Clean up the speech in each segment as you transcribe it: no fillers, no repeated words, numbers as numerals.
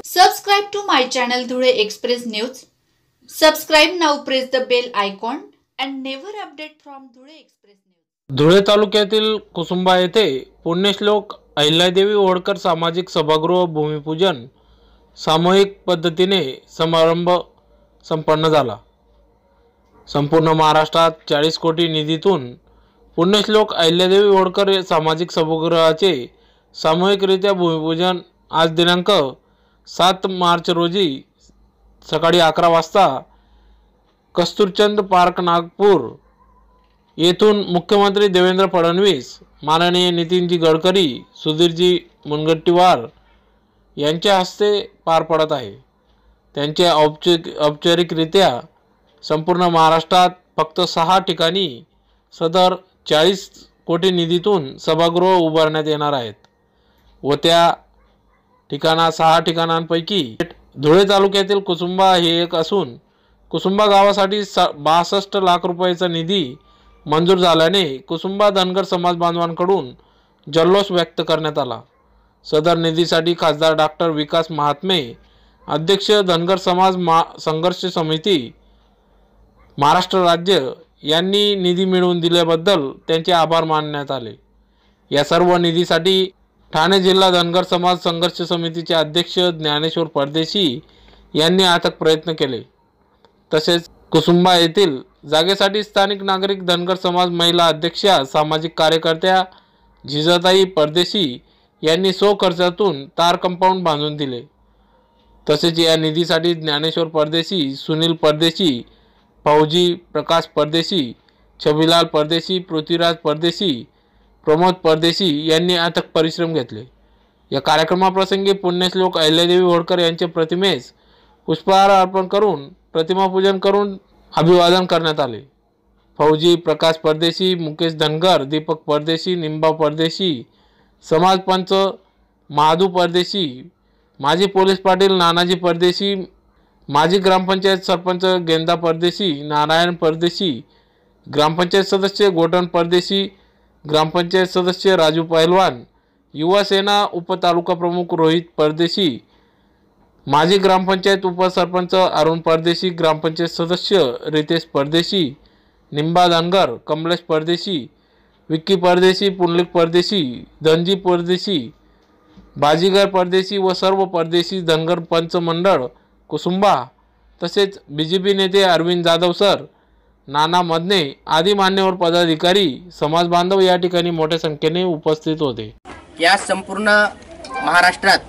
Subscribe to my channel Dhule Express News. Subscribe now, press the bell icon and never update from Dhule Express News. Dhule तालुक्यातील कुसुंबा येथे पुण्यश्लोक अहिल्यादेवी होळकर सामाजिक सभागृह भूमिपूजन सामूहिक पद्धतीने समारंभ संपन्न झाला। संपूर्ण महाराष्ट्रात 40 कोटी निधीतून पुण्यश्लोक अहिल्यादेवी होळकर सामाजिक सभागृहाचे सामूहिकरित्या भूमिपूजन आज दिनांक 7 मार्च रोजी सकाळी 11 वाजता कस्तुरचंद पार्क नागपूर येथून मुख्यमंत्री देवेंद्र फडणवीस, माननीय नितीनजी गडकरी, सुधीरजी मुनगंटीवार यांच्या हस्ते पार पडत आहे। त्यांचे औपचारिकरित्या संपूर्ण महाराष्ट्रात फक्त 6 ठिकाणी सदर 40 कोटी निधीतून सभागृह उभारण्यात येणार आहेत व त्या 6 ठिकाणांपैकी धुळे तालुक्यातील कुसुंबा हे एक असून कुसुंबा गावासाठी 62 लाख रुपयाचा निधी मंजूर झाल्याने कुसुंबा धनगर समाज बांधवांकडून जल्लोष व्यक्त करण्यात आला। सदर निधीसाठी खासदार डॉक्टर विकास महात्मे, अध्यक्ष धनगर समाज संघर्ष समिती महाराष्ट्र राज्य यांनी निधी मिळवून दिल्याबद्दल त्यांचे आभार मानण्यात आले। या सर्व निधीसाठी ठाणे जिल्हा धनगर समाज संघर्ष समितीचे अध्यक्ष ज्ञानेश्वर परदेशी यांनी अथक प्रयत्न केले। तसेच कुसुंबा येथील जागेसाठी स्थानिक नागरिक धनगर समाज महिला अध्यक्षा सामाजिक कार्यकर्त्या जिजाताई परदेशी यांनी खर्चातून तार कंपाऊंड बांधून दिले। तसेच या निधीसाठी ज्ञानेश्वर परदेशी, सुनील परदेशी, फौजी प्रकाश परदेशी, छबीलाल परदेशी, पृथ्वीराज परदेशी, प्रमोद परदेशी यांनी अथक परिश्रम घेतले। या कार्यक्रमाप्रसंगी पुण्यश्लोक अहिल्यादेवी होळकर यांच्या प्रतिमेस पुष्पहार अर्पण करून प्रतिमापूजन करून अभिवादन करण्यात आले। फौजी प्रकाश परदेशी, मुकेश धनगर, दीपक परदेशी, निंबा परदेशी, समाज पंच महादू परदेशी, माजी पोलीस पाटील नानाजी परदेशी, माजी ग्रामपंचायत सरपंच गेंदा परदेशी, नारायण परदेशी, ग्रामपंचायत सदस्य गोटन परदेशी, ग्रामपंचायत सदस्य राजू पहलवान, युवा सेना उपतालुका प्रमुख रोहित परदेशी, माजी ग्रामपंचायत उपसरपंच अरुण परदेशी, ग्रामपंचायत सदस्य रितेश परदेशी, निंबा धनगर कमलेश परदेशी, विक्की परदेशी, पुंडलिक परदेशी, धनजी परदेशी, बाजीगर परदेशी व सर्व परदेशी धनगर पंच मंडळ कुसुंबा तसेच बीजेपी नेते अरविंद जाधव सर, नाना मदने आदी मान्यवर पदाधिकारी समाज बांधव या ठिकाणी मोठ्या संख्येने उपस्थित होते। या संपूर्ण महाराष्ट्रात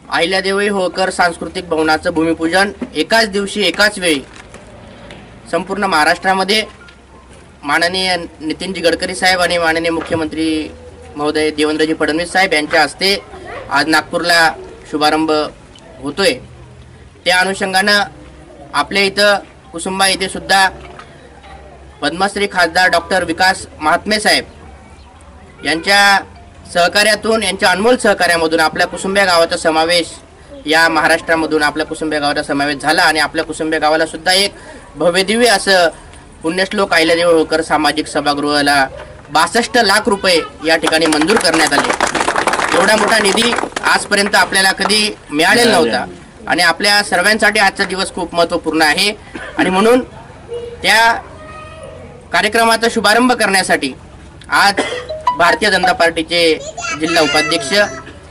अहिल्यादेवी होळकर सांस्कृतिक भवनाचं भूमिपूजन एकाच दिवशी एकाच वेळी संपूर्ण महाराष्ट्रामध्ये माननीय नितीनजी गडकरी साहेब आणि माननीय मुख्यमंत्री महोदय देवेंद्रजी फडणवीस साहेब यांच्या हस्ते आज नागपूरला शुभारंभ होतोय। त्या अनुषंगानं आपल्या इथं कुसुंबा येथे सुद्धा पद्मश्री खासदार डॉक्टर विकास महात्मे साहेब यांच्या सहकार्यातून, यांच्या अनमोल सहकार्यामधून आपल्या कुसुंबा गावाचा समावेश या महाराष्ट्रामधून आपल्या कुसुंबा गावाचा समावेश झाला आणि आपल्या कुसुंबा गावाला सुद्धा एक भव्यदिव्य असं पुण्यश्लोक अहिल्यादेवी होळकर सामाजिक सभागृहाला 62 लाख रुपये या ठिकाणी मंजूर करण्यात आले। एवढा मोठा निधी आजपर्यंत आपल्याला कधी मिळालेला नव्हता आणि आपल्या सर्वांसाठी आजचा दिवस खूप महत्त्वपूर्ण आहे आणि म्हणून त्या कार्यक्रमाचा शुभारंभ करण्यासाठी आज भारतीय जनता पार्टीचे जिल्हा उपाध्यक्ष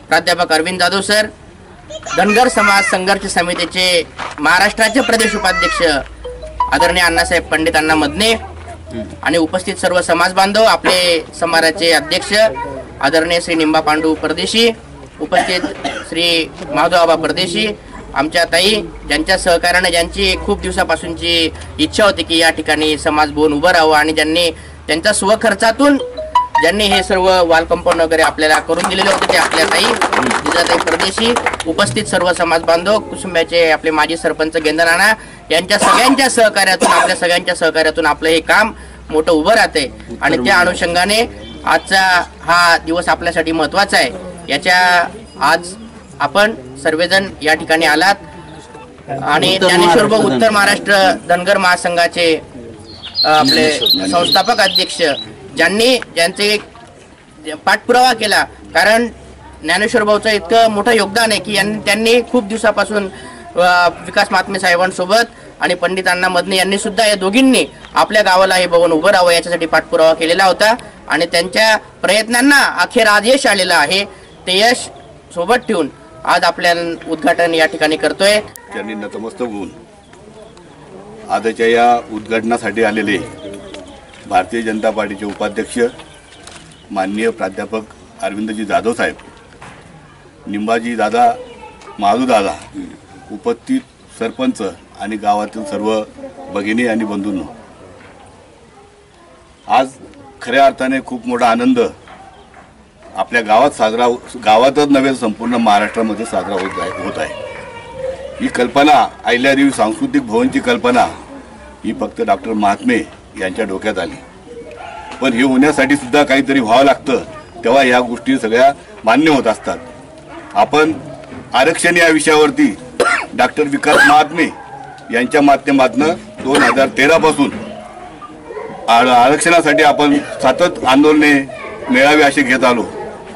प्राध्यापक अरविंद जाधव सर, धनगर समाज संघर्ष समितीचे महाराष्ट्राचे प्रदेश उपाध्यक्ष आदरणीय अण्णासाहेब पंडित अण्णा मदने आणि उपस्थित सर्व समाज बांधव, आपले समाजाचे अध्यक्ष आदरणीय श्री निंबा पांडू परदेशी, उपस्थित श्री माधवआबा परदेशी, आमच्या ताई ज्यांच्या सहकार्याने, ज्यांची खूप दिवसापासूनची इच्छा होती की या ठिकाणी समाज भवन उभं राहावं आणि ज्यांनी त्यांच्या स्वखर्चातून ज्यांनी हे सर्व वॉल कंपाऊंड वगैरे आपल्याला करून दिलेले होते ते आपल्या ताई जिजाताई परदेशी, उपस्थित सर्व समाज बांधव, कुसुंब्याचे आपले माजी सरपंच गेंदा नाना यांच्या सगळ्यांच्या सहकार्यातून, आपल्या सगळ्यांच्या सहकार्यातून आपलं हे काम मोठं उभं राहते आणि त्या अनुषंगाने आजचा हा दिवस आपल्यासाठी महत्त्वाचा आहे। याच्या आज आपण सर्वजण या ठिकाणी आलात आणि ज्ञानेश्वर उत्तर महाराष्ट्र धनगर महासंघाचे आपले संस्थापक अध्यक्ष ज्यांचे पाठपुरावा केला, कारण ज्ञानेश्वर भाऊचं इतकं मोठं योगदान आहे की त्यांनी खूप दिवसापासून विकास महात्मे साहेबांसोबत आणि पंडित अण्णा मदने यांनी सुद्धा या दोघींनी आपल्या गावाला हे भवन उभं राहावं याच्यासाठी पाठपुरावा केलेला होता आणि त्यांच्या प्रयत्नांना अखेर आज यश आलेलं आहे। ते यश सोबत ठेवून आज आपल्या उद्घाटन या ठिकाणी करतोय। त्यांनी नतमस्तक होऊन आजच्या या उद्घाटनासाठी आलेले भारतीय जनता पार्टीचे उपाध्यक्ष माननीय प्राध्यापक अरविंदजी जाधव साहेब, निंबाजी दादा, माधू दादा, उपस्थित सरपंच आणि गावातील सर्व भगिनी आणि बंधूंनो, आज खऱ्या अर्थाने खूप मोठा आनंद आपल्या गावातच नव्हे संपूर्ण महाराष्ट्रामध्ये साजरा होत आहे। ही कल्पना अहिल्यादेवी सांस्कृतिक भवनची कल्पना ही फक्त डॉक्टर महात्मे यांच्या डोक्यात आली, पण हे होण्यासाठी सुद्धा काहीतरी व्हावं लागतं, तेव्हा या गोष्टी सगळ्या मान्य होत असतात। आपण आरक्षण या विषयावरती डॉक्टर विकास महात्मे यांच्या माध्यमातून 2013 पासून आरक्षणासाठी आपण सतत आंदोलने मेळावे असे घेत आलो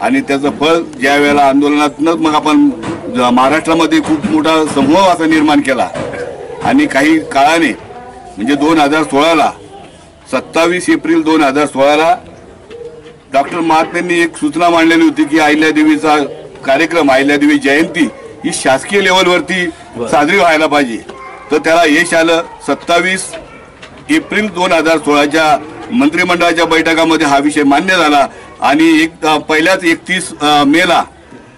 आणि त्याचं फळ ज्या वेळेला आंदोलनातूनच मग आपण महाराष्ट्रामध्ये खूप मोठा समूह असा निर्माण केला आणि काही काळाने म्हणजे 2016ला 27 एप्रिल 2016ला डॉक्टर महात्मेंनी एक सूचना मांडलेली होती की अहिल्यादेवीचा कार्यक्रम, अहिल्यादेवी जयंती ही शासकीय लेवलवरती साजरी व्हायला पाहिजे। तर त्याला यश आलं। 27 एप्रिल 2016च्या मंत्रिमंडळाच्या बैठकामध्ये हा विषय मान्य झाला आणि पहिल्याच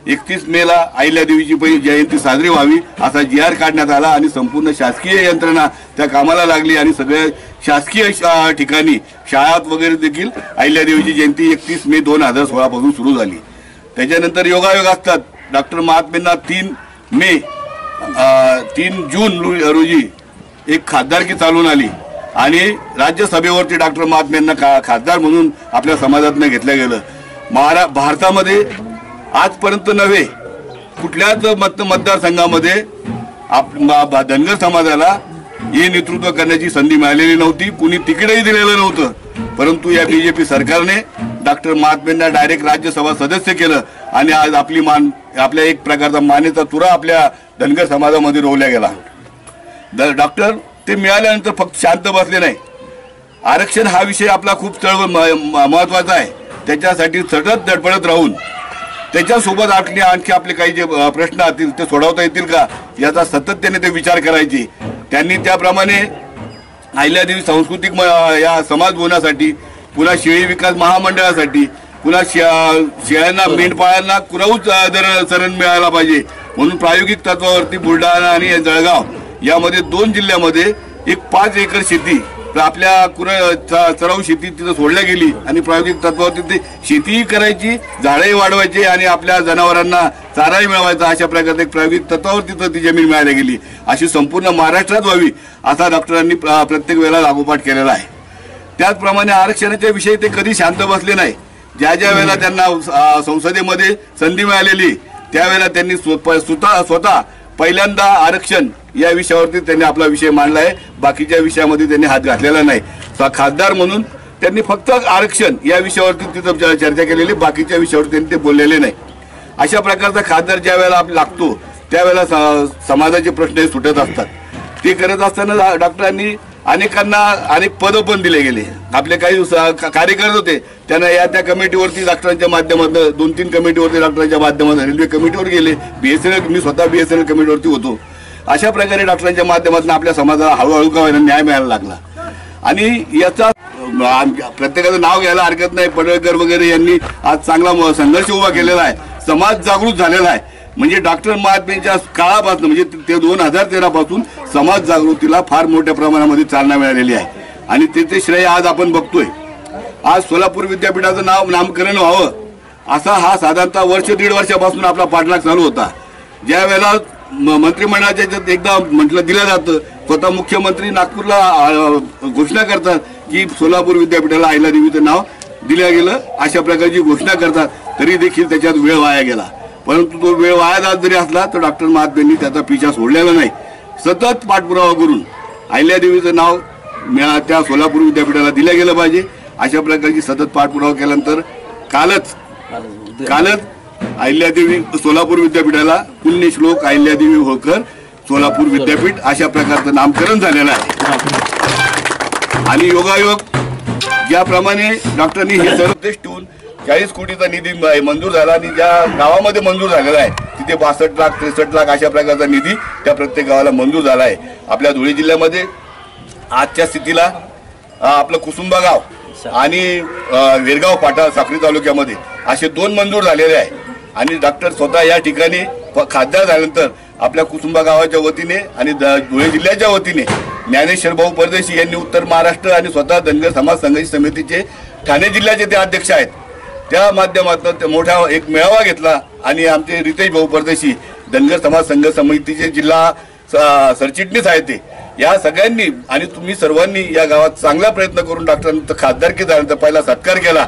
31 मेला अहिल्यादेवीची जयंती साजरी व्हावी असा GR काढण्यात आला आणि संपूर्ण शासकीय यंत्रणा त्या कामाला लागली आणि सगळ्या शासकीय ठिकाणी शाळात वगैरे देखील अहिल्यादेवीची जयंती 31 मे 2016 पासून सुरू झाली। त्याच्यानंतर योगायोग असतात। डॉक्टर महात्मेंना 3 जून रोजी एक खासदारकी चालून आली आणि राज्यसभेवरती डॉक्टर महात्मेंना खासदार म्हणून आपल्या समाजातनं घेतलं गेलं। भारतामध्ये आजपर्यंत नव्हे कुठल्याच मतदारसंघामध्ये धनगर समाजाला हे नेतृत्व करण्याची संधी मिळालेली नव्हती, कुणी तिकीटही दिलेलं नव्हतं, परंतु या BJP सरकारने डॉक्टर महात्मेंना डायरेक्ट राज्यसभा सदस्य केलं आणि आज आपल्या एक प्रकारचा मानेचा तुरा आपल्या धनगर समाजामध्ये रोवला गेला। डॉक्टर ते मिळाल्यानंतर फक्त शांत बसले नाही, आरक्षण हा विषय आपला खूप महत्वाचा आहे, त्याच्यासाठी सतत धडपडत राहून त्याच्यासोबत आणखी आपले काही जे प्रश्न असतील ते सोडवता येतील का याचा सातत्याने ते विचार करायचे। त्यांनी त्याप्रमाणे अहिल्यादेवी सांस्कृतिक या समाज भवनासाठी, पुन्हा शेळी विकास महामंडळासाठी, पुन्हा शेळ्यांना मेंढपाळांना कुराऊच चरण मिळायला पाहिजे म्हणून प्रायोगिक तत्वावरती बुलढाणा आणि जळगाव यामध्ये 2 जिल्ह्यामध्ये एक 5 एकर शेती आपल्या चराऊ शेती तिथं सोडल्या गेली आणि प्रायोगिक तत्वावरती ते शेतीही करायची, झाडंही वाढवायची आणि आपल्या जनावरांना चाराही मिळवायचा, अशा प्रकारचे एक प्रायोगिक तत्वावरती तर ती जमीन मिळायला गेली। अशी संपूर्ण महाराष्ट्रात व्हावी असा डॉक्टरांनी प्रत्येक वेळेला लागोपाठ केलेला आहे। त्याचप्रमाणे आरक्षणाच्या विषयी ते कधी शांत बसले नाही। ज्या वेळेला त्यांना संसदेमध्ये संधी मिळालेली त्यावेळेला त्यांनी स्वतः पहिल्यांदा आरक्षण या विषयावरती त्यांनी आपला विषय मांडला आहे, बाकीच्या विषयामध्ये त्यांनी हात घातलेला नाही। खासदार म्हणून त्यांनी फक्त आरक्षण या विषयावरती तिथं चर्चा केलेली, बाकीच्या विषयावर त्यांनी ते बोललेले नाही। अशा प्रकारचा खासदार ज्या वेळेला लागतो त्यावेळेला समाजाचे प्रश्न सुटत असतात। ते करत असताना डॉक्टरांनी अनेकांना अनेक पदं पण दिले गेले। आपले काही कार्यकर्ते होते त्यांना या त्या कमिटीवरती डॉक्टरांच्या माध्यमातून 2-3 कमिटीवरती डॉक्टरांच्या माध्यमातून रेल्वे कमिटीवर गेले, BSNL मी स्वतः BSNL कमिटीवरती होतो। अशा प्रकारे डॉक्टरांच्या माध्यमातून आपल्या समाजाला हळूहळू का होईना न्याय मिळायला लागला आणि याचा प्रत्येकाचं नाव घ्यायला हरकत नाही। पडळकर वगैरे यांनी आज चांगला संघर्ष उभा केलेला आहे, समाज जागृत झालेला आहे। म्हणजे डॉक्टर महात्मेंच्या काळापासून म्हणजे ते 2013 पासून समाज जागृतीला फार मोठ्या प्रमाणामध्ये चालना मिळालेली आहे आणि त्याचे श्रेय आज आपण बघतोय। आज सोलापूर विद्यापीठाचं नामकरण व्हावं असा हा साधारणतः 1-1.5 वर्षापासून आपला पाठलाग चालू होता। ज्या वेळेला मंत्रिमंडळाच्या एकदा म्हटलं दिलं जातं, स्वतः मुख्यमंत्री नागपूरला घोषणा करतात की सोलापूर विद्यापीठाला अहिल्यादेवीचं नाव दिलं गेलं, अशा प्रकारची घोषणा करतात, तरी देखील त्याच्यात वेळ वाया गेला। परंतु तो वेळ वाया जात जरी असला तर डॉक्टर महात्मेंनी त्याचा पिछा सोडलेला नाही, सतत पाठपुरावा करून अहिल्यादेवीचं नाव त्या सोलापूर विद्यापीठाला दिलं गेलं पाहिजे अशा प्रकारची सतत पाठपुरावा केल्यानंतर कालच अहिल्यादेवी सोलापूर विद्यापीठाला पुण्यश्लोक अहिल्यादेवी होळकर सोलापूर विद्यापीठ अशा प्रकारचं नामकरण झालेलं आहे। आणि योगायोग ज्याप्रमाणे डॉक्टरांनी हे सर्व उद्देश ठेवून 40 कोटीचा निधी मंजूर झाला आणि ज्या गावामध्ये मंजूर झालेला आहे तिथे 62 लाख 63 लाख अशा प्रकारचा निधी त्या प्रत्येक गावाला मंजूर झाला आहे। आपल्या धुळे जिल्ह्यामध्ये आजच्या स्थितीला आपलं कुसुंबा गाव आणि वेरगाव फाटा साक्री तालुक्यामध्ये असे 2 मंजूर झालेले आहे। आणि डॉक्टर स्वतः या ठिकाणी खासदार झाल्यानंतर आपल्या कुसुंबा गावाच्या वतीने आणि धुळे जिल्ह्याच्या वतीने ज्ञानेश्वर भाऊ परदेशी यांनी उत्तर महाराष्ट्र आणि स्वतः धनगर समाज संघर्ष समितीचे ठाणे जिल्ह्याचे ते अध्यक्ष आहेत, त्या माध्यमातून मोठा एक मेळावा घेतला आणि आमचे रितेश भाऊ परदेशी धनगर समाज संघर्ष समितीचे जिल्हा सरचिटणीस आहेत ते या सगळ्यांनी आणि तुम्ही सर्वांनी या गावात चांगला प्रयत्न करून डॉक्टरांचा खासदारकी झाल्यानंतर पहिला सत्कार केला।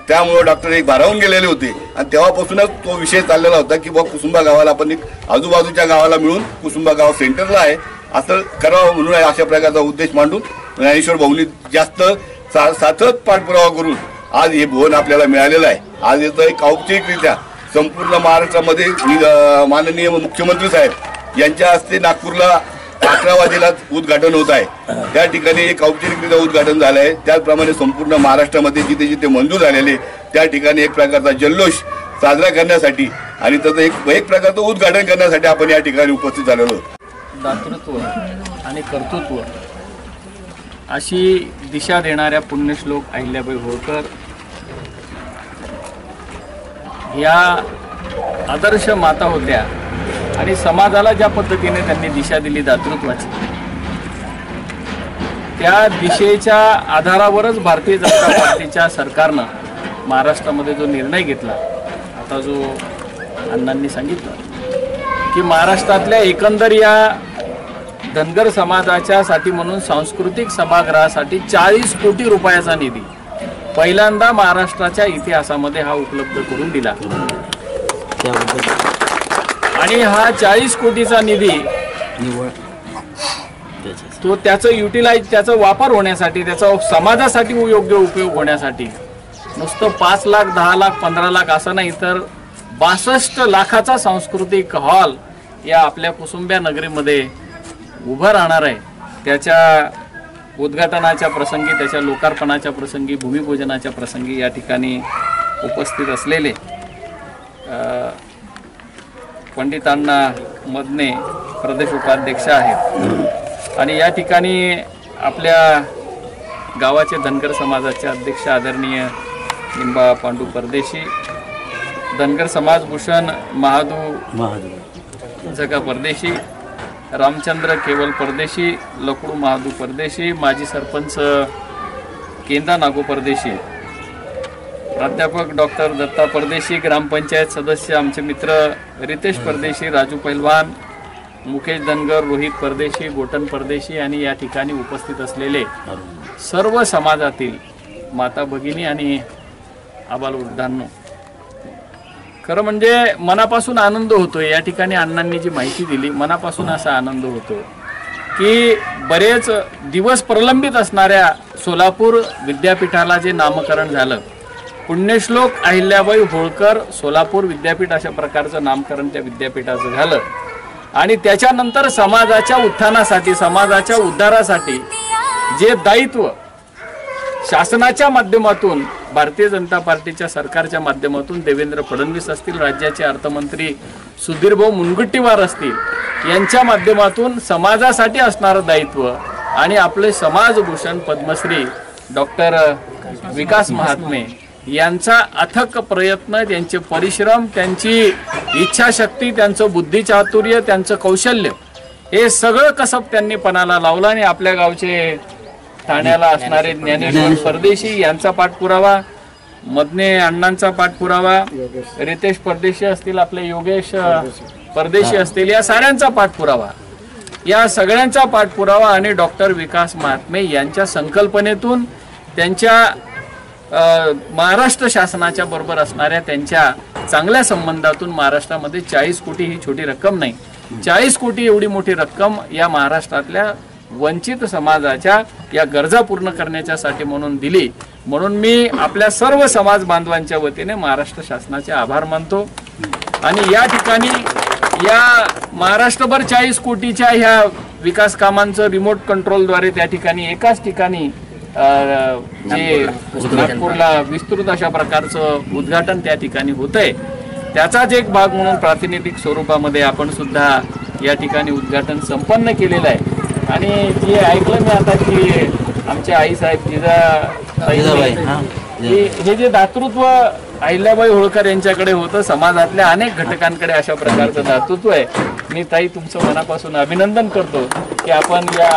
त्यामुळे डॉक्टर एक भारावून गेलेले होते आणि तेव्हापासूनच तो विषय चाललेला होता की बाबा कुसुंबा गावाला आपण एक आजूबाजूच्या गावाला मिळून कुसुंबा गाव सेंटरला आहे असं करावं म्हणून अशा प्रकारचा उद्देश मांडून ज्ञानेश्वर भाऊंनी जास्त सातत पाठपुरावा करून आज हे भवन आपल्याला मिळालेलं आहे। आज याचं एक औपचारिकरित्या संपूर्ण महाराष्ट्रामध्ये माननीय मुख्यमंत्री साहेब यांच्या हस्ते नागपूरला 11 वाजेला उद्घाटन होत आहे, त्या ठिकाणी एक औपचारिकरित्या उद्घाटन झालं आहे। त्याचप्रमाणे संपूर्ण महाराष्ट्रामध्ये जिथे जिथे मंजूर झालेले त्या ठिकाणी एक प्रकारचा जल्लोष साजरा करण्यासाठी आणि त्याचं एक प्रकारचं उद्घाटन करण्यासाठी आपण या ठिकाणी उपस्थित झालेलो आहोत। दातृत्व आणि कर्तृत्व अशी दिशा देणाऱ्या पुण्यश्लोक अहिल्याबाई होळकर या आदर्श माता होत्या आणि समाजाला ज्या पद्धतीने त्यांनी दिशा दिली दातृत्वाची, त्या दिशेच्या आधारावरच भारतीय जनता पार्टीच्या सरकारनं महाराष्ट्रामध्ये जो निर्णय घेतला, आता जो अण्णांनी सांगितलं की महाराष्ट्रातल्या एकंदर या धनगर समाजाच्यासाठी म्हणून सांस्कृतिक सभागृहासाठी 40 कोटी रुपयाचा निधी पहिल्यांदा महाराष्ट्राच्या इतिहासामध्ये हा उपलब्ध करून दिला। आणि हा 40 कोटीचा निधी तो त्याचा वापर होण्यासाठी, त्याचा समाजासाठी योग्य उपयोग होण्यासाठी नुसतं 5 लाख 10 लाख 15 लाख असं नाही तर 62 लाखाचा सांस्कृतिक हॉल या आपल्या कुसुंब्या नगरीमध्ये उभा राहणार आहे। त्याच्या उद्घाटनाच्या प्रसंगी, त्याच्या लोकार्पणाच्या प्रसंगी, भूमिपूजनाच्या प्रसंगी या ठिकाणी उपस्थित असलेले पंडित अण्णा मदने प्रदेश उपाध्यक्ष आहेत आणि या ठिकाणी आपल्या गावाचे धनगर समाजाचे अध्यक्ष आदरणीय लिंबा पांडू परदेशी, धनगर समाजभूषण महादू जगा परदेशी, रामचंद्र केवल परदेशी, लकडू महादू परदेशी, माजी सरपंच केंदा नागो परदेशी, प्राध्यापक डॉक्टर दत्ता परदेशी, ग्रामपंचायत सदस्य आमचे मित्र रितेश परदेशी, राजू पैलवान, मुकेश धनगर, रोहित परदेशी, गोटन परदेशी आणि या ठिकाणी उपस्थित असलेले सर्व समाजातील माता भगिनी आणि आबालवृद्धांनो, खरं म्हणजे मनापासून आनंद होतोय। या ठिकाणी अण्णांनी जी माहिती दिली मनापासून असा आनंद होतो की बरेच दिवस प्रलंबित असणाऱ्या सोलापूर विद्यापीठाला जे नामकरण झालं, पुण्यश्लोक अहिल्याबाई होळकर सोलापूर विद्यापीठ अशा प्रकारचं नामकरण त्या विद्यापीठाचं झालं आणि त्याच्यानंतर समाजाच्या उत्थानासाठी, समाजाच्या उद्धारासाठी जे दायित्व शासनाच्या माध्यमातून, भारतीय जनता पार्टीच्या सरकारच्या माध्यमातून देवेंद्र फडणवीस असतील, राज्याचे अर्थमंत्री सुधीरभाऊ मुनगंटीवार असतील, यांच्या माध्यमातून समाजासाठी असणारं दायित्व आणि आपले समाजभूषण पद्मश्री डॉक्टर विकास महात्मे यांचा अथक प्रयत्न, त्यांचे परिश्रम, त्यांची इच्छाशक्ती, त्यांचं बुद्धिचातुर्य, त्यांचं कौशल्य हे सगळं कसब त्यांनी पणाला लावलं आणि आपल्या गावचे ठाण्याला असणारे ज्ञानेश्वर परदेशी यांचा पाठपुरावा, मदने अण्णांचा पाठपुरावा, रितेश परदेशी असतील, आपले योगेश परदेशी असतील, या साऱ्यांचा पाठपुरावा, या सगळ्यांचा पाठपुरावा आणि डॉक्टर विकास महात्मे यांच्या संकल्पनेतून, त्यांच्या महाराष्ट्र शासनाच्या बरोबर असणाऱ्या त्यांच्या चांगल्या संबंधातून महाराष्ट्रामध्ये 40 कोटी ही छोटी रक्कम नाही, 40 कोटी एवढी मोठी रक्कम या महाराष्ट्रातल्या वंचित समाजाच्या या गरजा पूर्ण करण्याच्यासाठी म्हणून दिली म्हणून मी आपल्या सर्व समाज बांधवांच्या वतीने महाराष्ट्र शासनाचे आभार मानतो आणि या ठिकाणी या महाराष्ट्रभर 40 कोटीच्या ह्या विकास कामांचं रिमोट कंट्रोलद्वारे त्या ठिकाणी एकाच ठिकाणी जे नागपूरला विस्तृत अशा प्रकारचं उद्घाटन त्या ठिकाणी होतंय, त्याचाच एक भाग म्हणून प्रातिनिधिक स्वरूपामध्ये आपण सुद्धा या ठिकाणी उद्घाटन संपन्न केलेलं आहे। आणि जे ऐकलं मी आता की आमच्या आईसाहेब जिजाबाई हे जे दातृत्व अहिल्याबाई होळकर यांच्याकडे होतं, समाजातल्या अनेक घटकांकडे अशा प्रकारचं दातृत्व आहे। मी ताई तुमचं मनापासून अभिनंदन करतो की आपण या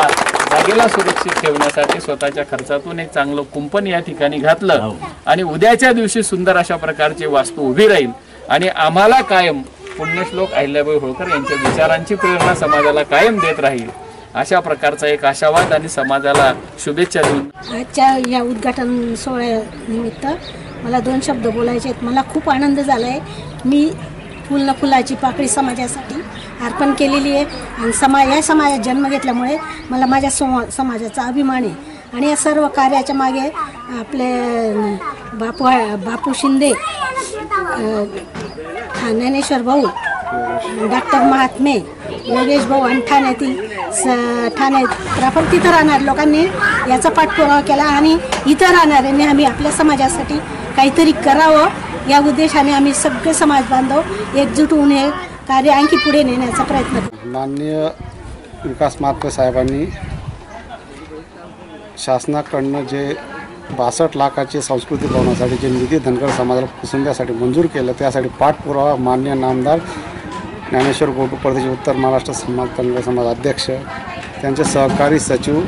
जागेला सुरक्षित ठेवण्यासाठी स्वतःच्या खर्चातून एक चांगलं कुंपण या ठिकाणी घातलं आणि उद्याच्या दिवशी सुंदर अशा प्रकारची वास्तू उभी राहील आणि आम्हाला कायम पुण्यश्लोक अहिल्याबाई होळकर यांच्या विचारांची प्रेरणा समाजाला कायम देत राहील, अशा प्रकारचा एक आशावाद आणि समाजाला शुभेच्छा देऊन आजच्या या उद्घाटन सोहळ्यानिमित्त मला 2 शब्द बोलायचे आहेत। मला खूप आनंद झाला आहे। मी फुलाची पाकळी समाजासाठी अर्पण केलेली आहे आणि या समाजात जन्म घेतल्यामुळे मला माझ्या समाजाचा अभिमान आहे आणि या सर्व कार्याच्या मागे आपले बापू शिंदे, ज्ञानेश्वर भाऊ, डॉक्टर महात्मे, योगेश भाऊ आणि ठाणे प्रॉपर तिथं राहणाऱ्या लोकांनी याचा पाठपुरावा केला आणि इथं राहणाऱ्यांनी आम्ही आपल्या समाजासाठी काहीतरी करावं या उद्देशाने आम्ही सगळे समाज बांधव एकजूट होऊन हे कार्य आणखी पुढे नेण्याचा प्रयत्न करतो। माननीय विकास महात्मे साहेबांनी शासनाकडनं जे 62 लाखाचे सांस्कृतिक भवनासाठी जे निधी धनगर समाजाला कुसुंब्यासाठी मंजूर केलं, त्यासाठी पाठपुरावा माननीय नामदार ज्ञानेश्वर गोटू परदेशी उत्तर महाराष्ट्र समाज धनगर समाज अध्यक्ष, त्यांचे सहकारी सचिव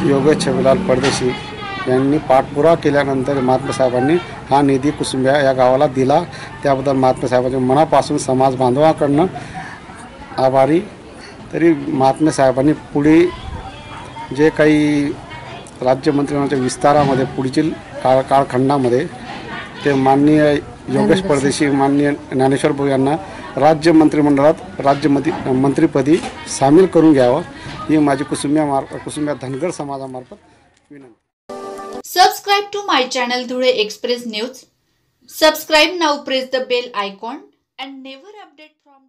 योगेश छबिलाल परदेशी यांनी पाठपुरावा केल्यानंतर महात्मे साहेबांनी हा निधी कुसुंब्या या गावाला दिला। त्याबद्दल महात्मे साहेबांच्या मनापासून समाज बांधवांकडनं आभारी। तरी महात्मे साहेबांनी पुढे जे काही राज्य मंत्रिमंडळाच्या विस्तारामध्ये पुढील कालखंडामध्ये ते माननीय योगेश परदेशी, माननीय ज्ञानेश्वर भाऊ यांना राज्य मंत्रिमंडळात मंत्रिपदी सामील करून घ्यावं ही माझी कुसुंब्या धनगर समाजामार्फत विनंती। Subscribe to my channel Dhude Express News. Subscribe now, press the bell icon and never update from